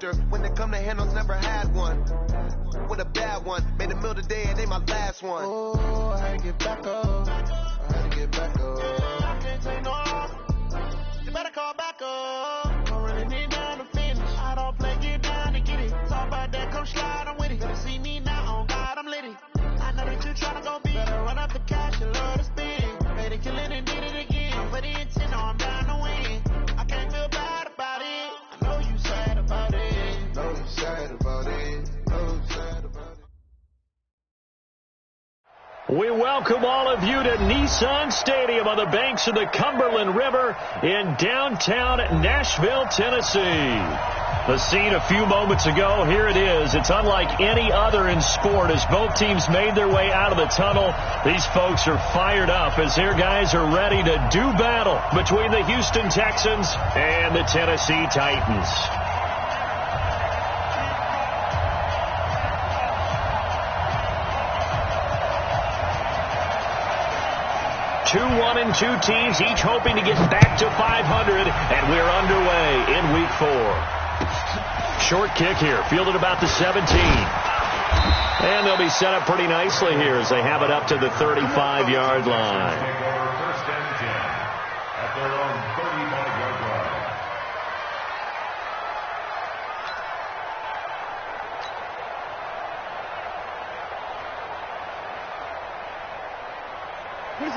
disaster. When it come to handles, never had one. With a bad one, made a meal today and they my last one. Oh, I had to get back up. I had to get back up. I can't take no. You better call back up. Don't really need down to finish. I don't play, get down to get it. Talk about that, come slide, I'm with it. Better see me now, on God, I'm litty. I know that you tryna go big. Better run up the cash and love to spend. Made it, kill it, and did it again. I'm for the intent, no, I'm down to win. I can't feel bad about it. I know you sad about it. Know you sad about it. Know you sad about it. We welcome all of you to Nissan Stadium on the banks of the Cumberland River in downtown Nashville, Tennessee. The scene a few moments ago, here it is. It's unlike any other in sport as both teams made their way out of the tunnel. These folks are fired up as their guys are ready to do battle between the Houston Texans and the Tennessee Titans. 2-1-2 teams, each hoping to get back to 500, and we're underway in week 4. Short kick here, fielded about the 17. And they'll be set up pretty nicely here as they have it up to the 35-yard line. First and 10 at their own 35-yard line.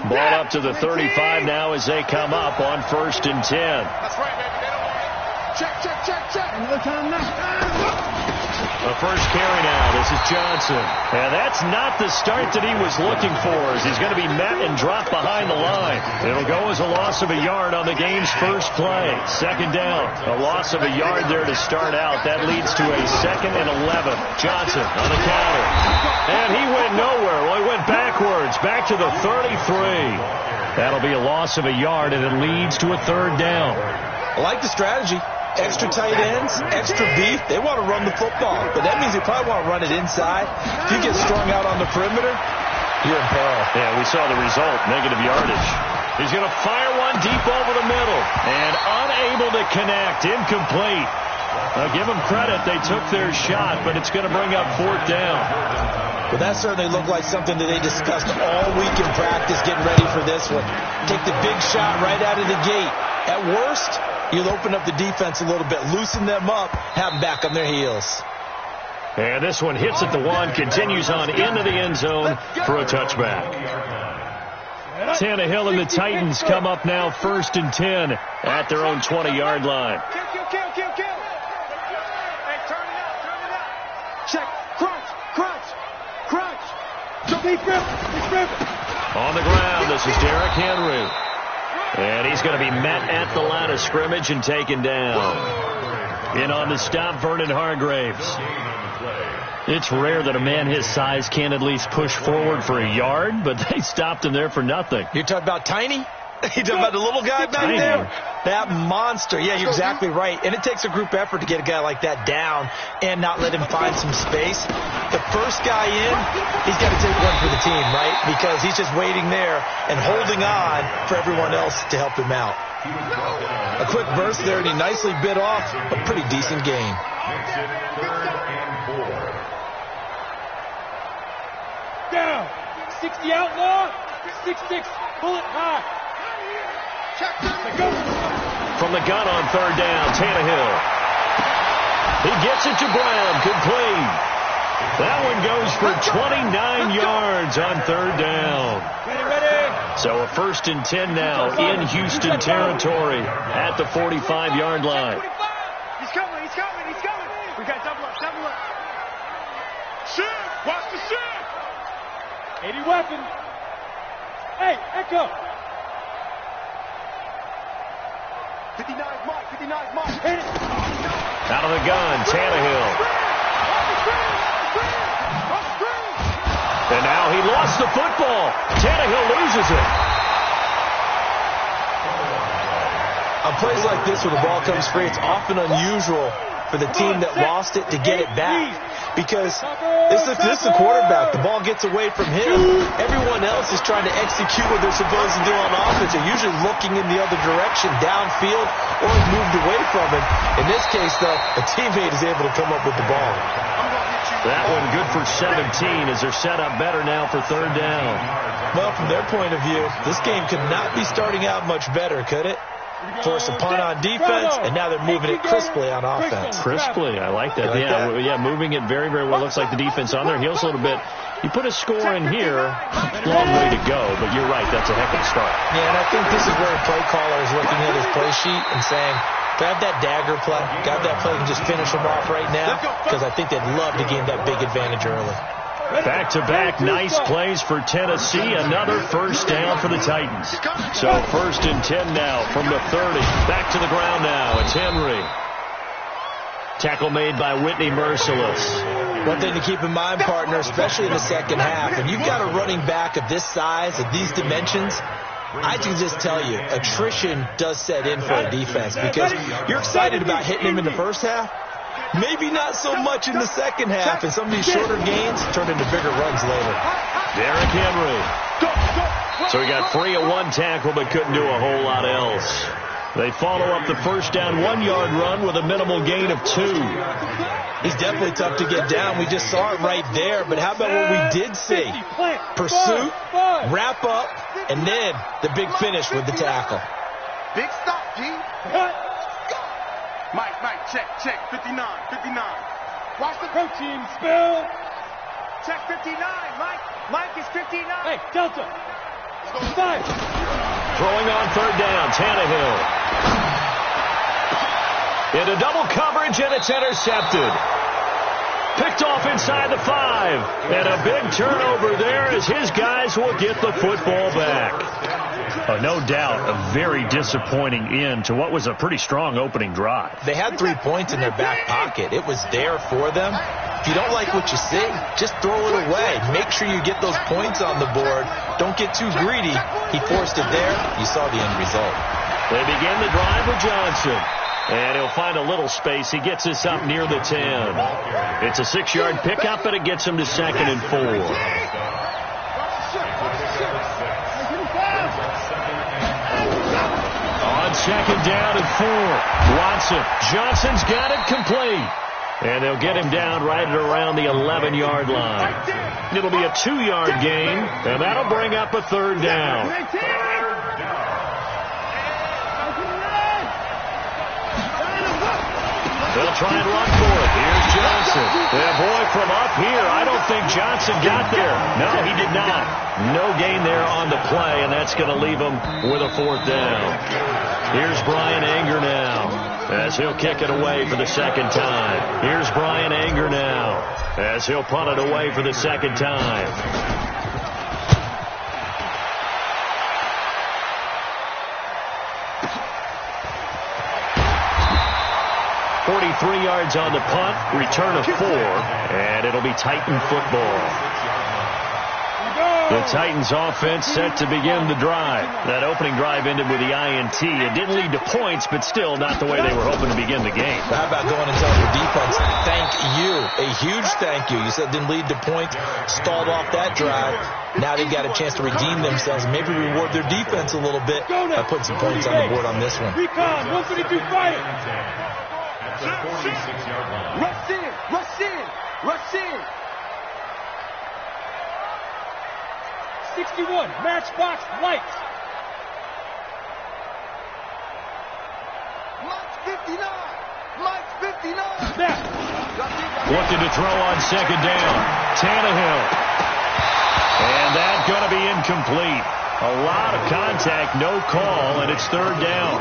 Ball up to the 35 now as they come up on 1st and 10. That's right, baby. They don't want it. Check. Another time now. The first carry now. This is Johnson. And that's not the start that he was looking for as he's going to be met and dropped behind the line. It'll go as a loss of a yard on the game's first play. 2nd down. A loss of a yard there to start out. That leads to a 2nd and 11. Johnson on the counter. And he went nowhere. Well, he went backwards. Back to the 33. That'll be a loss of a yard, and it leads to a 3rd down. I like the strategy. Extra tight ends, extra beef. They want to run the football, but that means they probably want to run it inside. If you get strung out on the perimeter, you're in peril. Yeah, we saw the result, negative yardage. He's going to fire one deep over the middle and unable to connect, incomplete. Now give them credit, they took their shot, but it's going to bring up 4th down. Well, that certainly looked like something that they discussed all week in practice, getting ready for this one. Take the big shot right out of the gate. At worst, you'll open up the defense a little bit, loosen them up, have them back on their heels. And this one hits at the 1, continues on into the end zone for a touchback. Tannehill and the Titans come up now 1st and 10 at their own 20-yard line. Kill. Hey, turn it out. Check. Crunch. So be fair. On the ground, this is Derrick Henry. And he's going to be met at the line of scrimmage and taken down. In on the stop, Vernon Hargraves. It's rare that a man his size can't at least push forward for a yard, but they stopped him there for nothing. You're talking about Tiny? You're talking about the little guy back Tiny. there? That monster. Yeah, you're exactly right. And it takes a group effort to get a guy like that down and not let him find some space. The first guy in, he's got to take one for the team, right? Because he's just waiting there and holding on for everyone else to help him out. A quick burst there, and he nicely bit off a pretty decent game. Down. 60 outlaw. 6-6. Bullet high. From the gun on 3rd down, Tannehill. He gets it to Brown, complete. That one goes for 29 yards on 3rd down. Ready. So a 1st and 10 now in Houston territory at the 45-yard line. He's coming. We got double up. Shit. Watch the shit. 80 weapon. Hey, Echo. 59 mark. Hit it. Out of the gun, Tannehill. And now he lost the football. Tannehill loses it. On plays like this where the ball comes free, it's often unusual for the team that lost it to get it back. Because this is a quarterback. The ball gets away from him. Everyone else is trying to execute what they're supposed to do on offense. They're usually looking in the other direction, downfield, or moved away from him. In this case, though, a teammate is able to come up with the ball. That one good for 17 as they're set up better now for third down. Well, from their point of view, this game could not be starting out much better, could it? Force a punt on defense, and now they're moving it crisply on offense. Crisply, I like that. Yeah, moving it very, very well. Looks like the defense on their heels a little bit. You put a score in here, long way to go, but you're right, that's a heck of a start. Yeah, and I think this is where a play caller is looking at his play sheet and saying, grab that dagger play, grab that play and just finish them off right now, because I think they'd love to gain that big advantage early. Back-to-back nice plays for Tennessee. Another first down for the Titans. So 1st and 10 now from the 30. Back to the ground now. It's Henry. Tackle made by Whitney Merciless. One thing to keep in mind, partner, especially in the second half, when you've got a running back of this size, of these dimensions, I can just tell you, attrition does set in for a defense because you're excited about hitting him in the first half. Maybe not so much in the second half, and some of these shorter gains turn into bigger runs later. Derrick Henry. So he got free of one tackle, but couldn't do a whole lot else. They follow up the first down 1-yard run with a minimal gain of 2. He's definitely tough to get down. We just saw it right there, but how about what we did see? Pursuit, wrap up, and then the big finish with the tackle. Big stop, G. Mike, check, 59. Watch the Protein spill. check 59, Mike is 59. Hey, Delta. 5. Throwing on third down, Tannehill. Into double coverage, and it's intercepted. Picked off inside the 5. And a big turnover there as his guys will get the football back. No doubt a very disappointing end to what was a pretty strong opening drive. They had 3 points in their back pocket. It was there for them. If you don't like what you see, just throw it away. Make sure you get those points on the board. Don't get too greedy. He forced it there. You saw the end result. They begin the drive with Johnson. And he'll find a little space. He gets this up near the 10. It's a 6-yard pickup, but it gets him to 2nd and 4. On 2nd down and 4. Watson. Johnson's got it complete. And they'll get him down right at around the 11-yard line. It'll be a 2-yard gain, and that'll bring up a third down. They'll try and run for it. Here's Johnson. And boy, from up here, I don't think Johnson got there. No, he did not. No gain there on the play, and that's going to leave him with a 4th down. Here's Brian Anger now as he'll kick it away for the 2nd time. Here's Brian Anger now as he'll punt it away for the 2nd time. 43 yards on the punt, return of 4, and it'll be Titan football. The Titans offense set to begin the drive. That opening drive ended with the INT. It didn't lead to points, but still not the way they were hoping to begin the game. How about going and telling your defense, thank you, a huge thank you. You said it didn't lead to points, stalled off that drive. Now they've got a chance to redeem themselves and maybe reward their defense a little bit by putting some points on the board on this one. Recon, 152 fire. Rush in. 61, matchbox lights. Mike's 59. Snap. Looking to throw on 2nd down. Tannehill. And that's going to be incomplete. A lot of contact, no call, and it's 3rd down.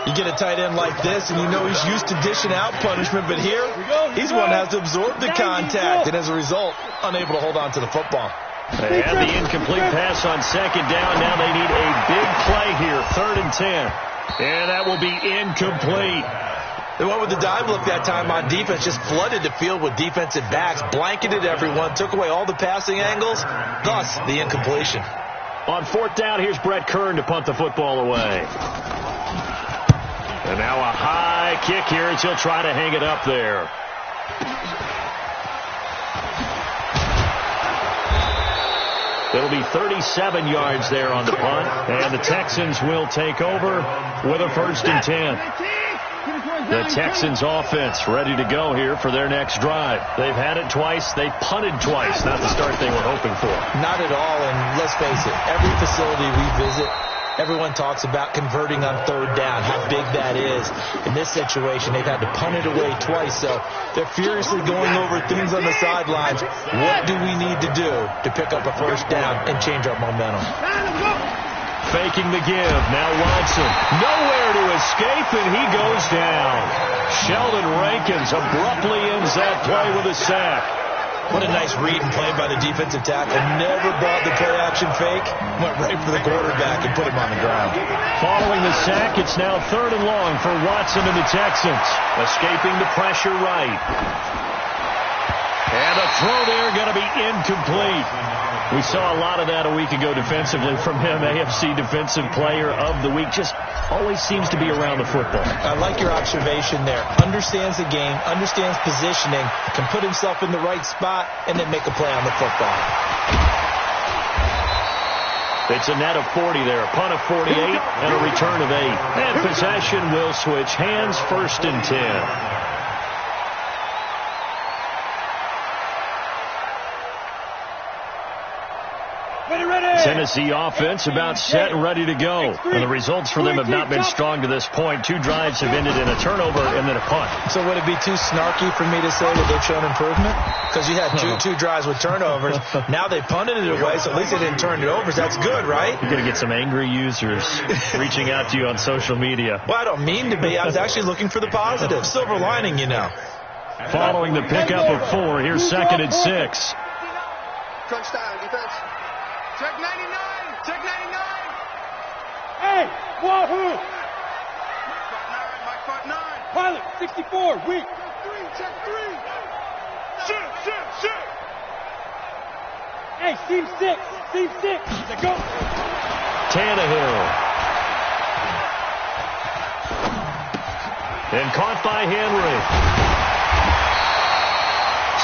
You get a tight end like this, and you know he's used to dishing out punishment, but here, he's one that has to absorb the contact, and as a result, unable to hold on to the football. They had the incomplete pass on 2nd down. Now they need a big play here, 3rd and 10. And that will be incomplete. They went with the dime look that time on defense, just flooded the field with defensive backs, blanketed everyone, took away all the passing angles, thus the incompletion. On 4th down, here's Brett Kern to punt the football away. And now a high kick here as he'll try to hang it up there. It'll be 37 yards there on the punt, and the Texans will take over with a 1st and 10. The Texans offense ready to go here for their next drive. They've had it twice. They punted twice. Not the start they were hoping for. Not at all, and let's face it, every facility we visit, everyone talks about converting on 3rd down, how big that is. In this situation, they've had to punt it away twice, so they're furiously going over things on the sidelines. What do we need to do to pick up a 1st down and change our momentum? Faking the give. Now Watson. Nowhere to escape, and he goes down. Sheldon Rankins abruptly ends that play with a sack. What a nice read and play by the defensive tackle. Never brought the play-action fake. Went right for the quarterback and put him on the ground. Following the sack, it's now 3rd and long for Watson and the Texans. Escaping the pressure right. And a throw there going to be incomplete. We saw a lot of that a week ago defensively from him. AFC Defensive Player of the Week. Just always seems to be around the football. I like your observation there. Understands the game, understands positioning, can put himself in the right spot, and then make a play on the football. It's a net of 40 there. A punt of 48 and a return of 8. And possession will switch hands, 1st and 10. Tennessee offense about set and ready to go. And the results for them have not been strong to this point. 2 drives have ended in a turnover and then a punt. So would it be too snarky for me to say that they've shown improvement? Because you had two drives with turnovers. Now they punted it away, so at least they didn't turn it over. So that's good, right? You're going to get some angry users reaching out to you on social media. Well, I don't mean to be. I was actually looking for the positive. Silver lining, you know. Following the pickup of 4, here's 2nd and 6. Crunch time, defense. Check 99! Check 99! Hey! Wahoo! Mike 5-9! Pilot, 64, weak! Check 3! Shoot! Hey, seam 6! Seam 6! Let's go! Tannehill. And caught by Henry.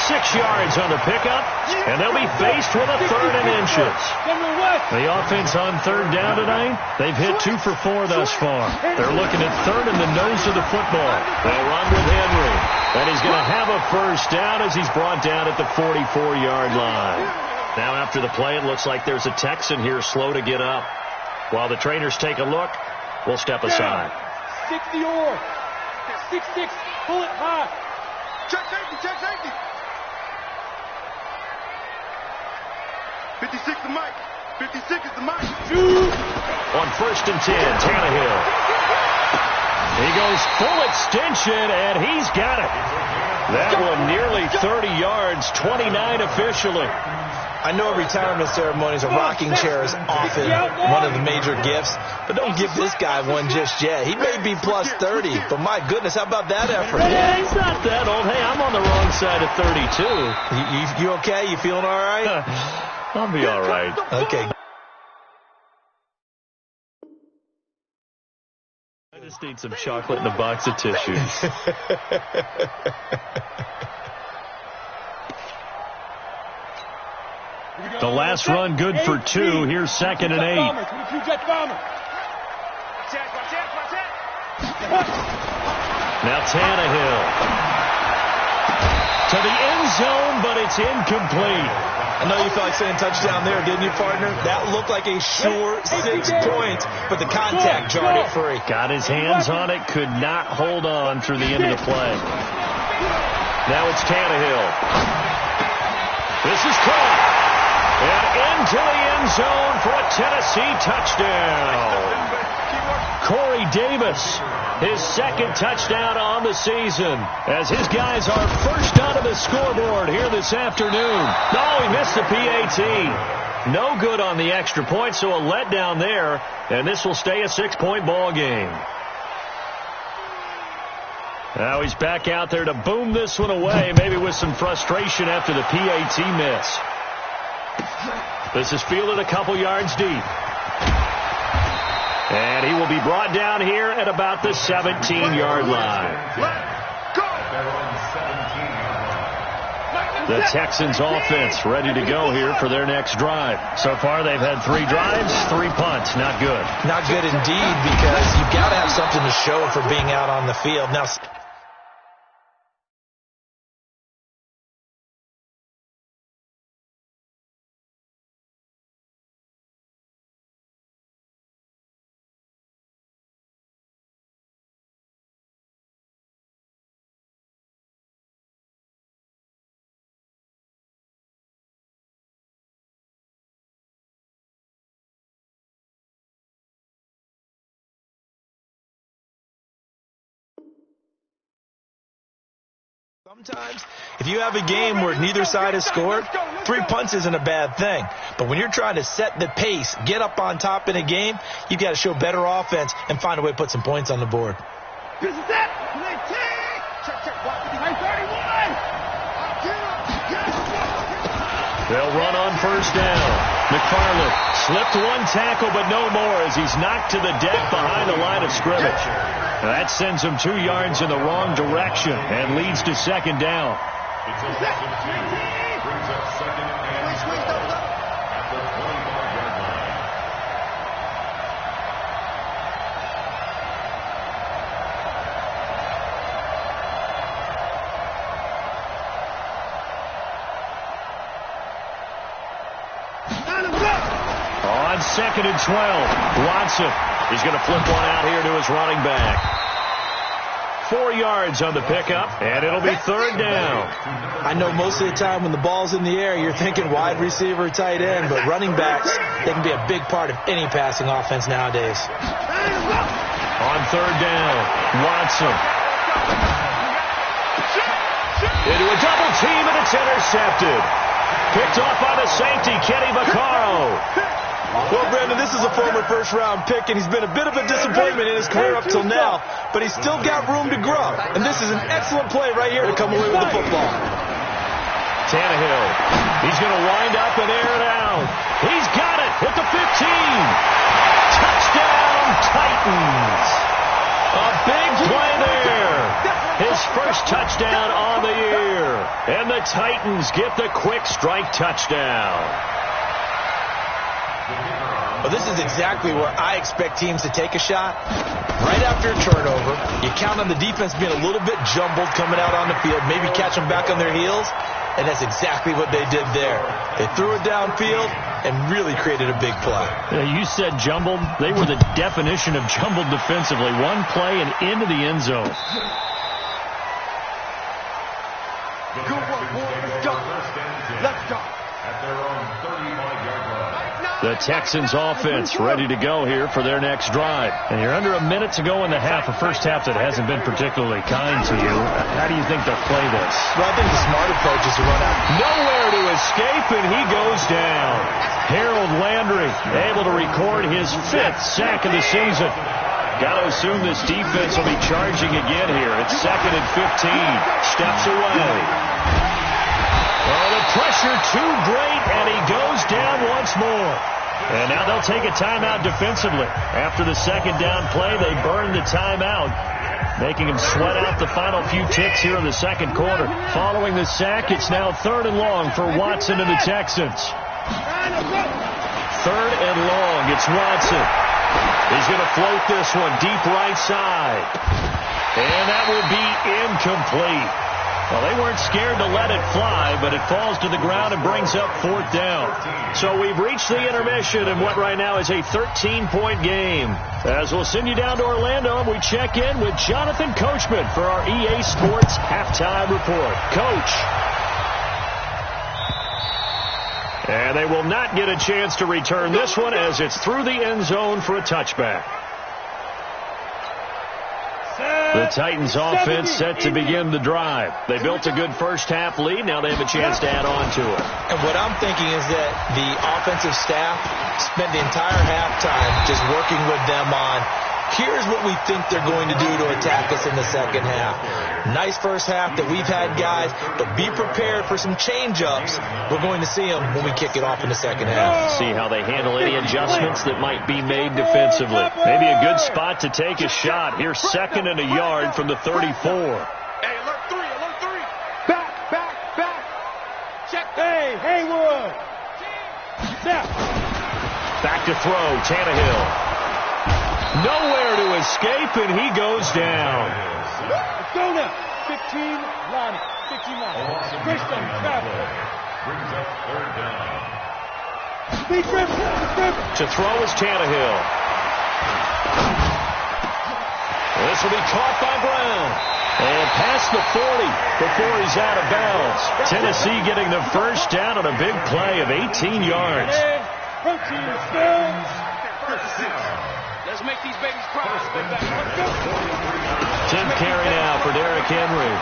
6 yards on the pickup, and they'll be faced with a 3rd and inches. The offense on 3rd down tonight, they've hit 2 for 4 thus far. They're looking at 3rd in the nose of the football. They'll run with Henry, and he's going to have a 1st down as he's brought down at the 44-yard line. Now after the play, it looks like there's a Texan here slow to get up. While the trainers take a look, we'll step aside. 60 or 6-6, pull it high. Check safety. 56 the mic. 56 is the mic. On 1st and 10, Tannehill. He goes full extension, and he's got it. That one nearly 30 yards, 29 officially. I know retirement ceremonies, a rocking chair is often one of the major gifts, but don't give this guy one just yet. He may be plus 30, but my goodness, how about that effort? Yeah, he's not that old. Hey, I'm on the wrong side of 32. You okay? You feeling all right? I'll be all right. Okay. I just need some chocolate and a box of tissues. The last run good for 2. Here's 2nd and 8. Now Tannehill. To the end zone, but it's incomplete. I know you felt like saying touchdown there, didn't you, partner? That looked like a sure 6 points, but the contact jarred it free. Got his hands on it, could not hold on through the end of the play. Now it's Tannehill. This is caught. And into the end zone for a Tennessee touchdown. Corey Davis, his 2nd touchdown on the season, as his guys are first onto the scoreboard here this afternoon. Oh, he missed the PAT. No good on the extra point, so a letdown there, and this will stay a 6-point ball game. Now he's back out there to boom this one away, maybe with some frustration after the PAT miss. This is fielded a couple yards deep. And he will be brought down here at about the 17-yard line. The Texans offense ready to go here for their next drive. So far they've had 3 drives, 3 punts. Not good. Not good indeed, because you've got to have something to show for being out on the field. Now, sometimes, if you have a game where neither side has scored, 3 punts isn't a bad thing. But when you're trying to set the pace, get up on top in a game, you've got to show better offense and find a way to put some points on the board. They'll run on first down. McFarland slipped 1 tackle, but no more as he's knocked to the deck behind the line of scrimmage. That sends him 2 yards in the wrong direction and leads to second down. It's a loss of 2. Brings up second and 12 at the 25-yard line. On second and 12, Watson is going to flip one out here to his running back. 4 yards on the pickup, and it'll be third down. I know most of the time when the ball's in the air, you're thinking wide receiver, tight end, but running backs, they can be a big part of any passing offense nowadays. On third down, Watson. Into a double team, and it's intercepted. Picked off by the safety, Kenny Vaccaro. Well, Brandon, this is a former first-round pick, and he's been a bit of a disappointment in his career up till now, but he's still got room to grow. And this is an excellent play right here to come away with the football. Tannehill, he's going to wind up and air it out. He's got it at the 15. Touchdown, Titans. A big play there. His first touchdown on the year. And the Titans get the quick strike touchdown. Well, this is exactly where I expect teams to take a shot. Right after a turnover, you count on the defense being a little bit jumbled coming out on the field, maybe catch them back on their heels, and that's exactly what they did there. They threw it downfield and really created a big play. You said jumbled. They were the definition of jumbled defensively. One play and into the end zone. Good work, boy. Let's go. Let's go. At their own 35-yard line. The Texans offense ready to go here for their next drive. And you're under a minute to go in the half, a first half that hasn't been particularly kind to you. How do you think they'll play this? Well, I think the smart approach is to run out. Nowhere to escape, and he goes down. Harold Landry able to record his 5th sack of the season. Got to assume this defense will be charging again here. It's second and 15. Steps away. Oh, the pressure too great, and he goes down once more. And now they'll take a timeout defensively. After the second down play, they burn the timeout, making him sweat out the final few ticks here in the second quarter. Following the sack, it's now third and long for Watson and the Texans. Third and long, it's Watson. He's going to float this one deep right side. And that will be incomplete. Well, they weren't scared to let it fly, but it falls to the ground and brings up fourth down. So we've reached the intermission in what right now is a 13-point game. As we'll send you down to Orlando, and we check in with Jonathan Coachman for our EA Sports Halftime Report. Coach. And they will not get a chance to return this one as it's through the end zone for a touchback. The Titans offense set to begin the drive. They built a good first half lead. Now they have a chance to add on to it. And what I'm thinking is that the offensive staff spent the entire halftime just working with them on Here's what we think they're going to do to attack us in the second half. Nice first half that we've had, guys, but be prepared for some change-ups. We're going to see them when we kick it off in the second half. See how they handle any adjustments that might be made defensively. Maybe a good spot to take a shot. Here's 2nd and a yard from the 34. Hey, alert 3, alert 3. Back. Check. Hey, Haywood. Snap. Back to throw, Tannehill. Nowhere to escape, and he goes down. Let's go now. 15, line it. 15 line. Great stuff, travel. Brings up 3rd down. Speed dribble. To throw is Tannehill. This will be caught by Brown. And past the 40 before he's out of bounds. Tennessee getting the first down on a big play of 18 yards. Protein skills. Let's make these babies proud. Let's go. 10th carry now for Derrick Henry.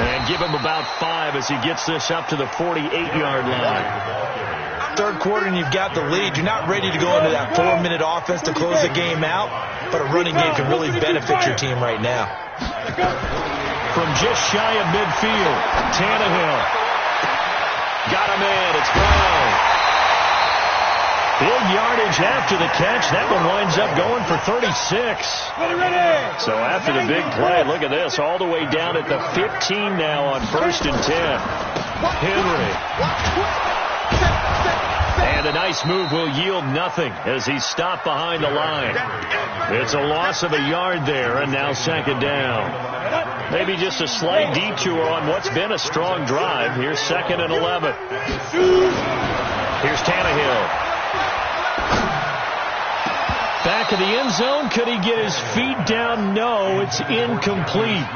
And give him about 5 as he gets this up to the 48-yard line. Third quarter and you've got the lead. You're not ready to go into that 4-minute offense to close the game out, but a running game can really benefit your team right now. From just shy of midfield, Tannehill. Got him in. It's Brown. Big yardage after the catch. That one winds up going for 36. So after the big play, look at this. All the way down at the 15 now on 1st and 10. Henry. And a nice move will yield nothing as he's stopped behind the line. It's a loss of a yard there, and now 2nd down. Maybe just a slight detour on what's been a strong drive. Here's 2nd and 11. Here's Tannehill. Back of the end zone. Could he get his feet down? No, it's incomplete.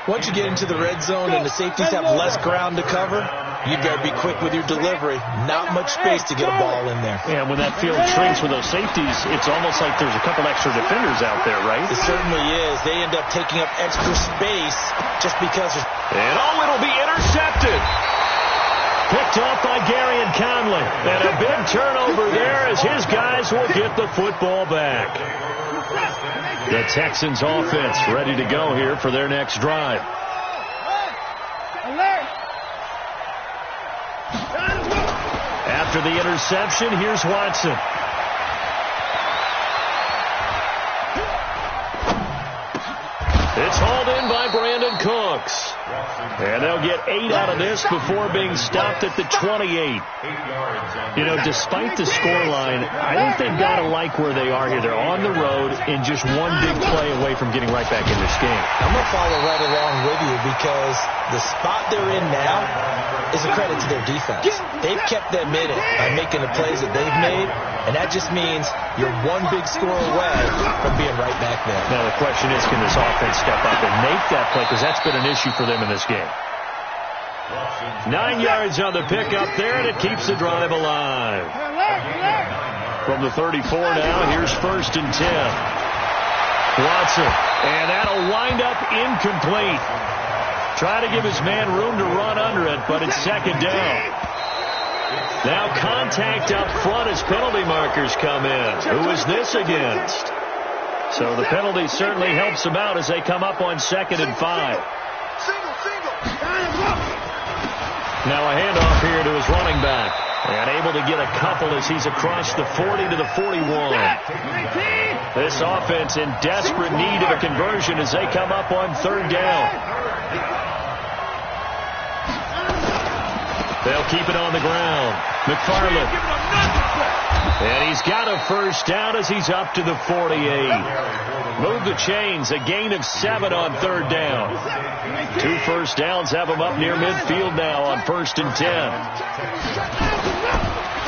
Once you get into the red zone and the safeties have less ground to cover, you better be quick with your delivery. Not much space to get a ball in there. Yeah, when that field shrinks with those safeties, it's almost like there's a couple extra defenders out there, right? It certainly is. They end up taking up extra space just because. And it'll be intercepted. Picked off by Gary and Conley. And a big turnover there as his guys will get the football back. The Texans offense ready to go here for their next drive. After the interception, here's Watson. It's hauled in by Brandon Cooks. And they'll get 8 out of this before being stopped at the 28. You know, despite the scoreline, I think they've got to like where they are here. They're on the road and just one big play away from getting right back in this game. I'm going to follow right along with you because the spot they're in now is a credit to their defense. They've kept them in it by making the plays that they've made, and that just means you're one big score away from being right back there. Now the question is, can this offense step up and make that play? Because that's been an issue for them in this game. 9 yards on the pickup there, and it keeps the drive alive. From the 34 now, here's 1st and 10. Watson, and that'll wind up incomplete. Try to give his man room to run under it, but it's 2nd down. Now contact up front as penalty markers come in. Who is this against? So the penalty certainly helps them out as they come up on 2nd and 5. Now a handoff here to his running back. And able to get a couple as he's across the 40 to the 41. This offense in desperate need of a conversion as they come up on 3rd down. They'll keep it on the ground. McFarland. And he's got a first down as he's up to the 48. Move the chains. A gain of 7 on 3rd down. 2 first downs have him up near midfield now on 1st and 10.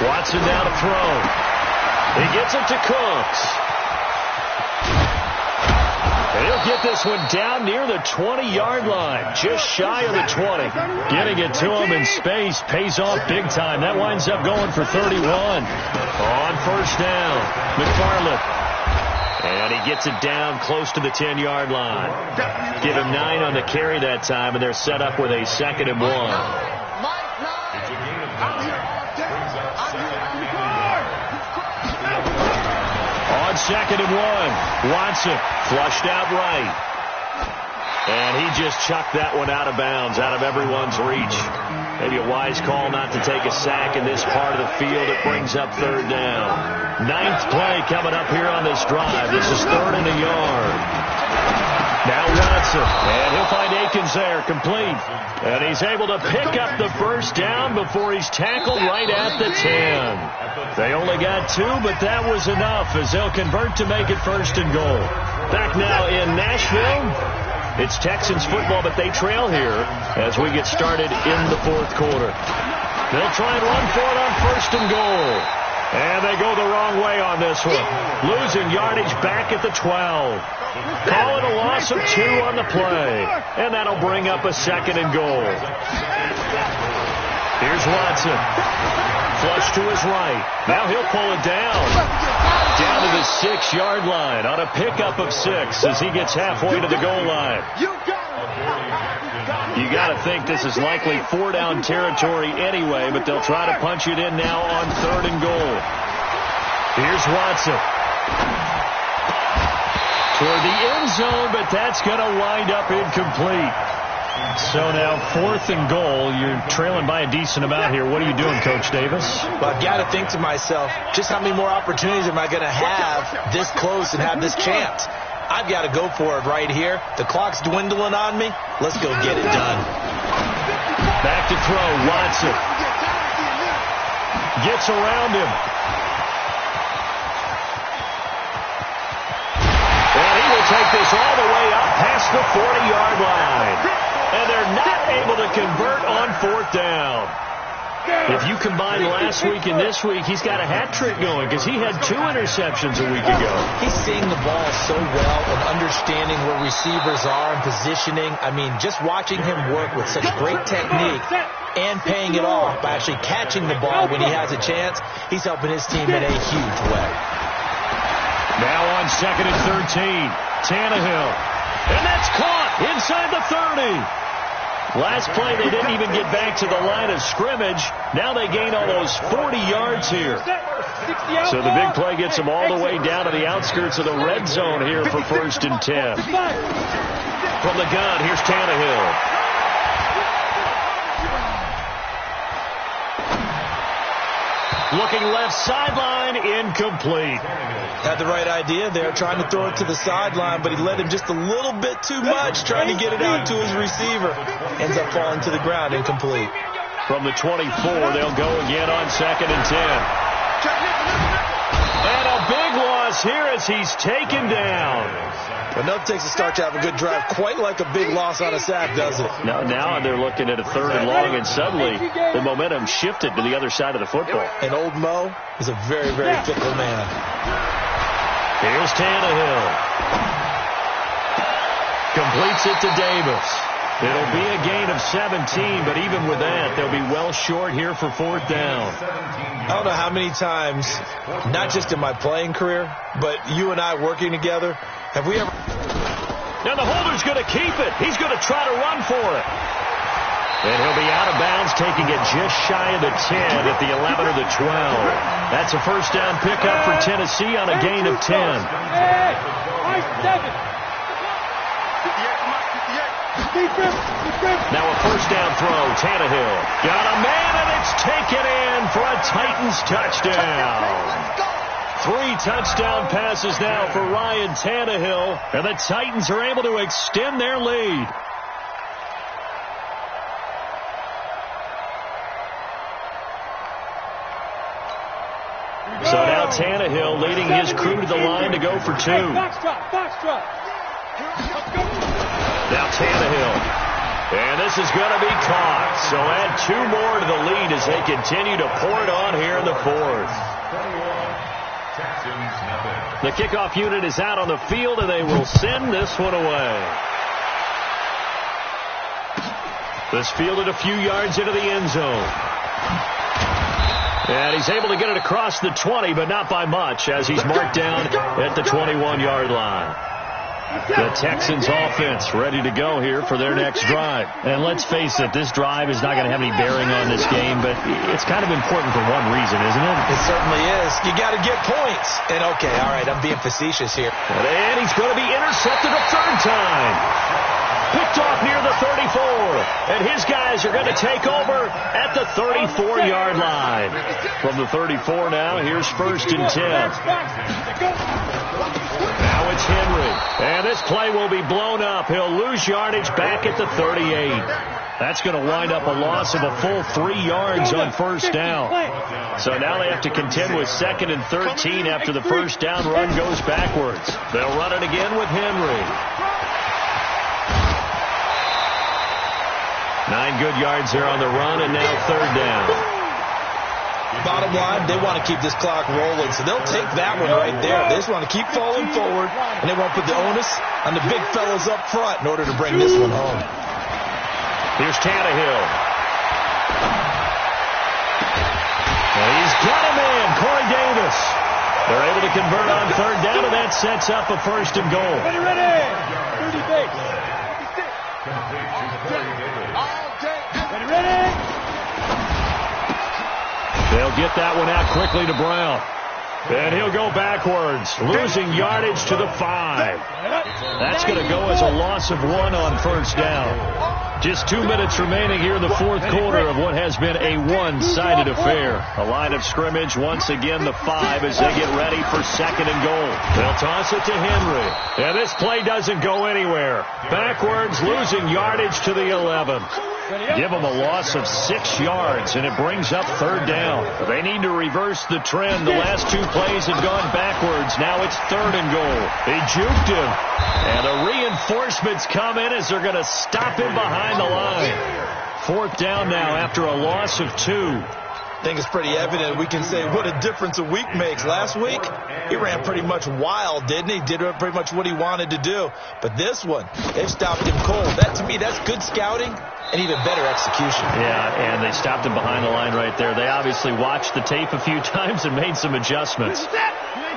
Watson down to throw. He gets it to Cooks. And he'll get this one down near the 20-yard line, just shy of the 20. Getting it to him in space pays off big time. That winds up going for 31. On 1st down, McFarland. And he gets it down close to the 10-yard line. Give him 9 on the carry that time, and they're set up with a 2nd and 1. 2nd and 1. Watson flushed out right. And he just chucked that one out of bounds, out of everyone's reach. Maybe a wise call not to take a sack in this part of the field. It brings up 3rd down. 9th play coming up here on this drive. This is 3rd and a yard. Now Watson, and he'll find Akins there, complete. And he's able to pick up the 1st down before he's tackled right at the 10. They only got 2, but that was enough as they'll convert to make it 1st and goal. Back now in Nashville. It's Texans football, but they trail here as we get started in the 4th quarter. They'll try and run for it on 1st and goal. And they go the wrong way on this one. Losing yardage back at the 12. Call it a loss of 2 on the play. And that'll bring up a 2nd and goal. Here's Watson. Flush to his right. Now he'll pull it down. Down to the 6-yard line on a pickup of 6 as he gets halfway to the goal line. You got to think this is likely 4-down territory anyway, but they'll try to punch it in now on 3rd and goal. Here's Watson. Toward the end zone, but that's going to wind up incomplete. So now 4th and goal. You're trailing by a decent amount here. What are you doing, Coach Davis? Well, I've got to think to myself, just how many more opportunities am I going to have this close and have this chance? I've got to go for it right here. The clock's dwindling on me. Let's go get it done. Back to throw. Watson gets around him. And he will take this all the way up past the 40-yard line. And they're not able to convert on 4th down. If you combine last week and this week, he's got a hat trick going because he had 2 interceptions a week ago. He's seeing the ball so well and understanding where receivers are and positioning. I mean, just watching him work with such great technique and paying it off by actually catching the ball when he has a chance, he's helping his team in a huge way. Now on 2nd and 13, Tannehill. And that's caught inside the 30. Last play, they didn't even get back to the line of scrimmage. Now they gain almost 40 yards here. So the big play gets them all the way down to the outskirts of the red zone here for 1st and 10. From the gun, here's Tannehill. Looking left sideline, incomplete. Had the right idea there, trying to throw it to the sideline, but he led him just a little bit too much, trying to get it out to his receiver. Ends up falling to the ground, incomplete. From the 24, they'll go again on 2nd and 10. And a big loss here as he's taken down. But no takes a start to have a good drive, quite like a big loss on a sack, does it? Now they're looking at a 3rd and long, and suddenly the momentum shifted to the other side of the football. And old Mo is a very, very fickle man. Here's Tannehill. Completes it to Davis. It'll be a gain of 17, but even with that, they'll be well short here for 4th down. I don't know how many times, not just in my playing career, but you and I working together, have we ever... Now the holder's going to keep it. He's going to try to run for it. And he'll be out of bounds, taking it just shy of the 10 at the 11 or the 12. That's a 1st down pickup for Tennessee on a gain of 10. Now a 1st down throw. Tannehill got a man, and it's taken in for a Titans touchdown. 3 touchdown passes now for Ryan Tannehill, and the Titans are able to extend their lead. So now Tannehill leading his crew to the line to go for 2. Now Tannehill. And this is going to be caught. So add 2 more to the lead as they continue to pour it on here in the 4th. The kickoff unit is out on the field, and they will send this one away. This fielded a few yards into the end zone. And he's able to get it across the 20, but not by much, as he's marked down at the 21-yard line. The Texans offense ready to go here for their next drive. And let's face it, this drive is not going to have any bearing on this game, but it's kind of important for one reason, isn't it? It certainly is. You got to get points. And okay, all right, I'm being facetious here. And he's going to be intercepted a third time. Picked off near the 34. And his guys are going to take over at the 34-yard line. From the 34 now, here's 1st and 10. Now it's Henry. And this play will be blown up. He'll lose yardage back at the 38. That's going to wind up a loss of a full 3 yards on 1st down. So now they have to contend with 2nd and 13 after the 1st down run goes backwards. They'll run it again with Henry. 9 good yards there on the run, and now 3rd down. Bottom line, they want to keep this clock rolling, so they'll take that one right there. They just want to keep falling forward, and they want to put the onus on the big fellas up front in order to bring this one home. Here's Tannehill. And he's got a man, Corey Davis. They're able to convert on 3rd down, and that sets up a 1st and goal. Ready. 30 base. Ready. They'll get that one out quickly to Brown. And he'll go backwards, losing yardage to the 5. That's going to go as a loss of 1 on 1st down. Just 2 minutes remaining here in the 4th quarter of what has been a one-sided affair. A line of scrimmage, once again the 5 as they get ready for 2nd and goal. They'll toss it to Henry. And this play doesn't go anywhere. Backwards, losing yardage to the 11. Give them a loss of 6 yards, and it brings up 3rd down. They need to reverse the trend. The last 2 plays have gone backwards. Now it's 3rd and goal. They juked him. And the reinforcements come in as they're going to stop him behind the line. 4th down now after a loss of 2. I think it's pretty evident. We can say what a difference a week makes. Last week, he ran pretty much wild, didn't he? Did pretty much what he wanted to do. But this one, they've stopped him cold. That, to me, that's good scouting and even better execution. Yeah, and they stopped him behind the line right there. They obviously watched the tape a few times and made some adjustments.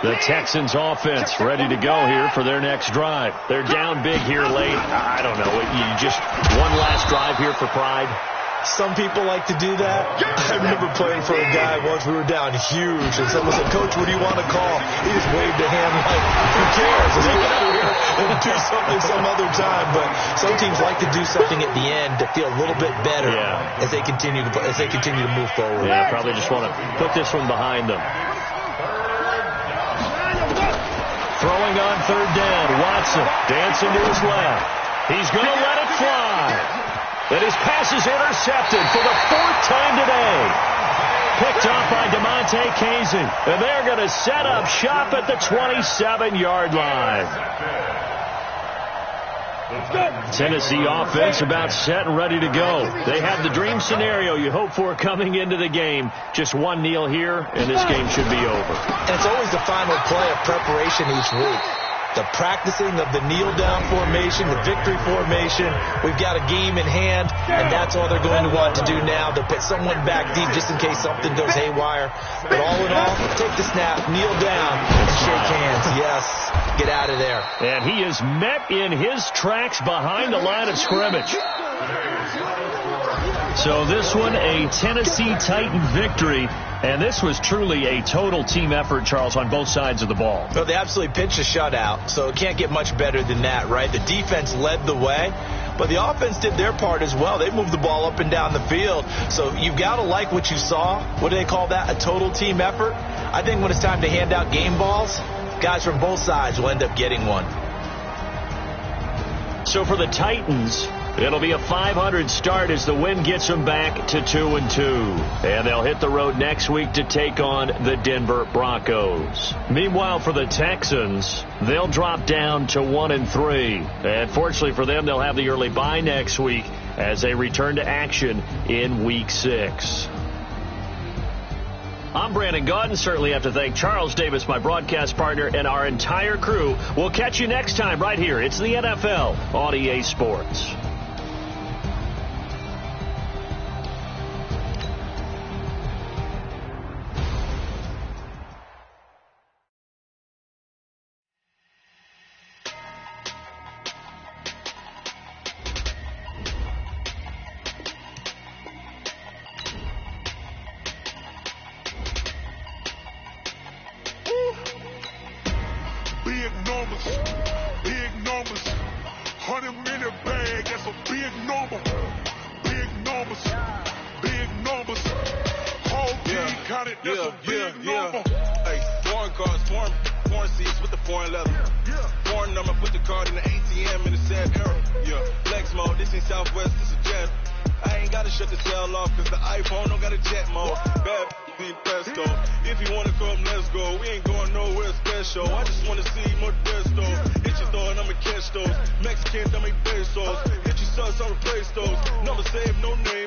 The Texans offense ready to go here for their next drive. They're down big here late. I don't know. You just one last drive here for pride. Some people like to do that. I remember playing for a guy once. We were down huge, and someone said, "Coach, what do you want to call?" He just waved a hand like, "Who cares? Let's get out of here and do something some other time." But some teams like to do something at the end to feel a little bit better as they continue to move forward. Yeah, probably just want to put this one behind them. Throwing on 3rd down, Watson dancing to his left. He's going to let it fly. And his pass is intercepted for the 4th time today. Picked off by DeMonte Casey. And they're going to set up shop at the 27-yard line. Tennessee offense about set and ready to go. They have the dream scenario you hope for coming into the game. Just one kneel here, and this game should be over. And it's always the final play of preparation each week. The practicing of the kneel-down formation, the victory formation. We've got a game in hand, and that's all they're going to want to do now. They'll put someone back deep just in case something goes haywire. But all in all, take the snap, kneel down, and shake hands. Yes, get out of there. And he is met in his tracks behind the line of scrimmage. So this one, a Tennessee Titan victory. And this was truly a total team effort, Charles, on both sides of the ball. Well, they absolutely pitched a shutout, so it can't get much better than that, right? The defense led the way, but the offense did their part as well. They moved the ball up and down the field. So you've got to like what you saw. What do they call that? A total team effort? I think when it's time to hand out game balls, guys from both sides will end up getting one. So for the Titans, it'll be a 500 start as the win gets them back to 2-2. And they'll hit the road next week to take on the Denver Broncos. Meanwhile, for the Texans, they'll drop down to 1-3. And fortunately for them, they'll have the early bye next week as they return to action in Week 6. I'm Brandon Gaudin. Certainly have to thank Charles Davis, my broadcast partner, and our entire crew. We'll catch you next time right here. It's the NFL on EA Sports. number. Big numbers. Big numbers. Whole team counted, that's a big number. Hey, foreign cars, foreign seats with the foreign leather. Foreign number, put the card in the ATM in the sad era. Yeah, flex mode, this ain't Southwest, this is jet. I ain't gotta shut the cell off, cause the iPhone don't got a jet mode. Bad need pesto. If you wanna come, let's go. We ain't going nowhere special. I just wanna see more desto. Hit your door and I'ma catch those. Mexican, dummy pesos. Hit your sons, I'll replace those. Number save, no name.